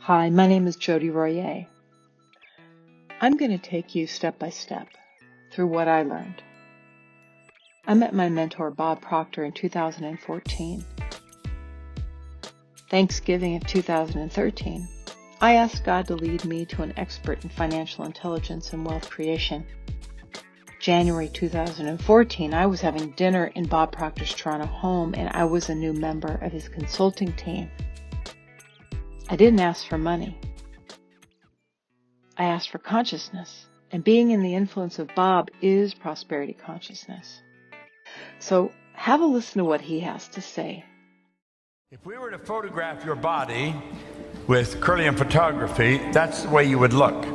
Hi, my name is Jody Royee. I'm going to take you step by step through what I learned. I met my mentor, Bob Proctor, in 2014. Thanksgiving of 2013, I asked God to lead me to an expert in financial intelligence and wealth creation. January 2014, I was having dinner in Bob Proctor's Toronto home, and I was a new member of his consulting team. I didn't ask for money. I asked for consciousness, and being in the influence of Bob is prosperity consciousness. So have a listen to what he has to say. If we were to photograph your body with Kirlian photography, that's the way you would look.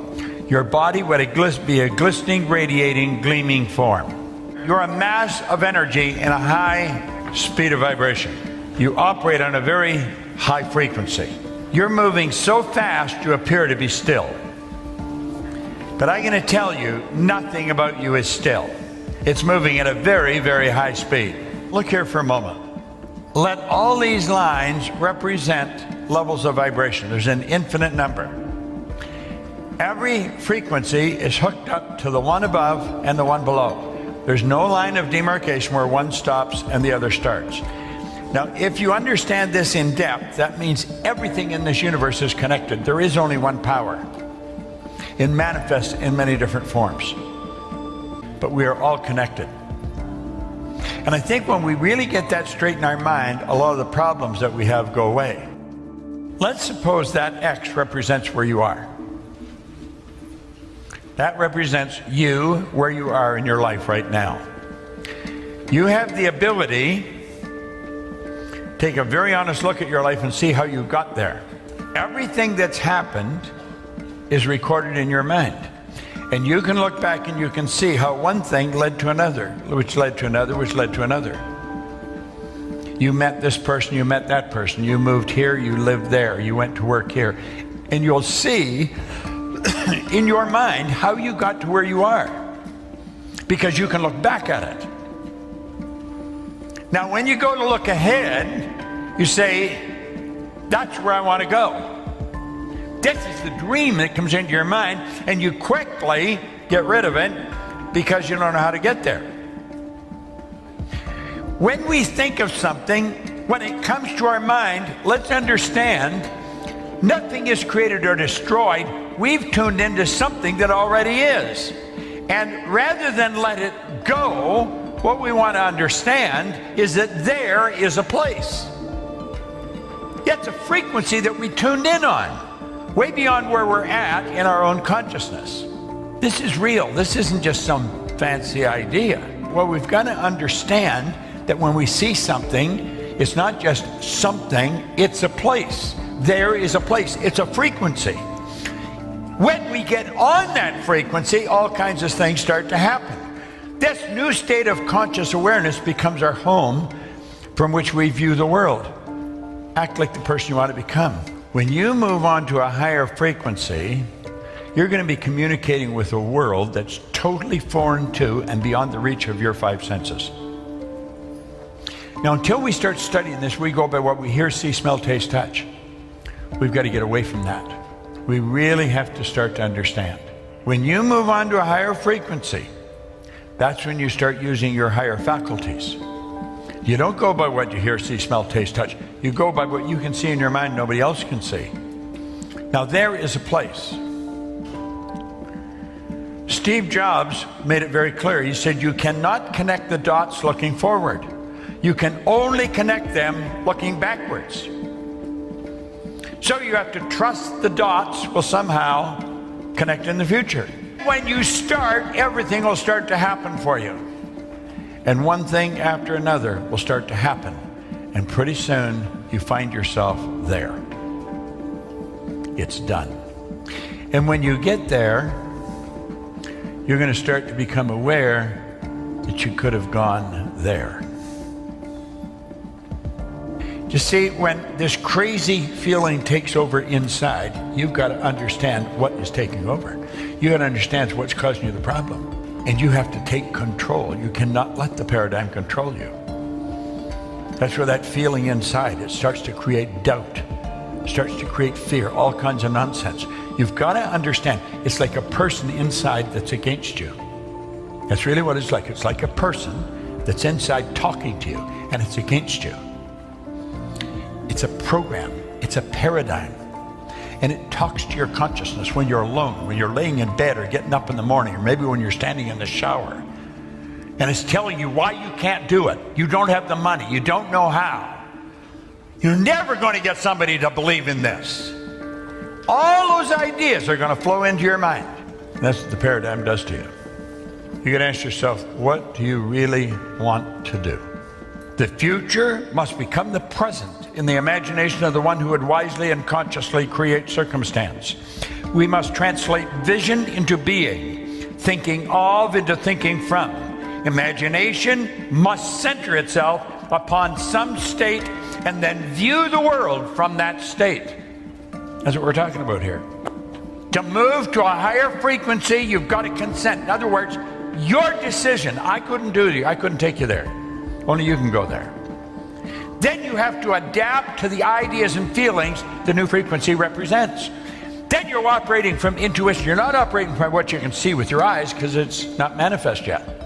Your body would be a glistening, radiating, gleaming form. You're a mass of energy in a high speed of vibration. You operate on a very high frequency. You're moving so fast you appear to be still. But I'm going to tell you, nothing about you is still. It's moving at a very, very high speed. Look here for a moment. Let all these lines represent levels of vibration. There's an infinite number. Every frequency is hooked up to the one above and the one below. There's no line of demarcation where one stops and the other starts. Now, if you understand this in depth, that means everything in this universe is connected. There is only one power. It manifests in many different forms. But we are all connected. And I think when we really get that straight in our mind, a lot of the problems that we have go away. Let's suppose that X represents where you are. That represents you, where you are in your life right now. You have the ability to take a very honest look at your life and see how you got there. Everything that's happened is recorded in your mind. And you can look back and you can see how one thing led to another, which led to another, which led to another. You met this person, you met that person, you moved here, you lived there, you went to work here. And you'll see in your mind how you got to where you are, because you can look back at it. Now, when you go to look ahead, you say, that's where I want to go. This is the dream that comes into your mind, and you quickly get rid of it because you don't know how to get there. When we think of something, when it comes to our mind, let's understand nothing is created or destroyed. We've tuned into something that already is. And rather than let it go, what we want to understand is that there is a place. It's a frequency that we tuned in on. Way beyond where we're at in our own consciousness. This is real. This isn't just some fancy idea. Well, we've got to understand that when we see something, it's not just something, it's a place. There is a place. It's a frequency. When we get on that frequency, all kinds of things start to happen. This new state of conscious awareness becomes our home from which we view the world. Act like the person you want to become. When you move on to a higher frequency, you're going to be communicating with a world that's totally foreign to and beyond the reach of your five senses. Now, until we start studying this, we go by what we hear, see, smell, taste, touch. We've got to get away from that. We really have to start to understand. When you move on to a higher frequency, that's when you start using your higher faculties. You don't go by what you hear, see, smell, taste, touch. You go by what you can see in your mind nobody else can see. Now there is a place. Steve Jobs made it very clear. He said you cannot connect the dots looking forward. You can only connect them looking backwards. So you have to trust the dots will somehow connect in the future. When you start, everything will start to happen for you. And one thing after another will start to happen. And pretty soon you find yourself there. It's done. And when you get there, you're going to start to become aware that you could have gone there. You see, when this crazy feeling takes over inside, you've got to understand what is taking over. You've got to understand what's causing you the problem. And you have to take control. You cannot let the paradigm control you. That's where that feeling inside, it starts to create doubt. starts to create fear, all kinds of nonsense. You've got to understand, it's like a person inside that's against you. That's really what it's like. It's like a person that's inside talking to you, and it's against you. It's a program. It's a paradigm. And it talks to your consciousness when you're alone, when you're laying in bed or getting up in the morning, or maybe when you're standing in the shower. And it's telling you why you can't do it. You don't have the money. You don't know how. You're never going to get somebody to believe in this. All those ideas are going to flow into your mind. That's what the paradigm does to you. You can ask yourself, what do you really want to do? The future must become the present in the imagination of the one who would wisely and consciously create circumstance. We must translate vision into being, thinking of into thinking from. Imagination must center itself upon some state and then view the world from that state. That's what we're talking about here. To move to a higher frequency, you've got to consent. In other words, your decision. I couldn't do it. I couldn't take you there. Only you can go there. Then you have to adapt to the ideas and feelings the new frequency represents. Then you're operating from intuition. You're not operating from what you can see with your eyes because it's not manifest yet.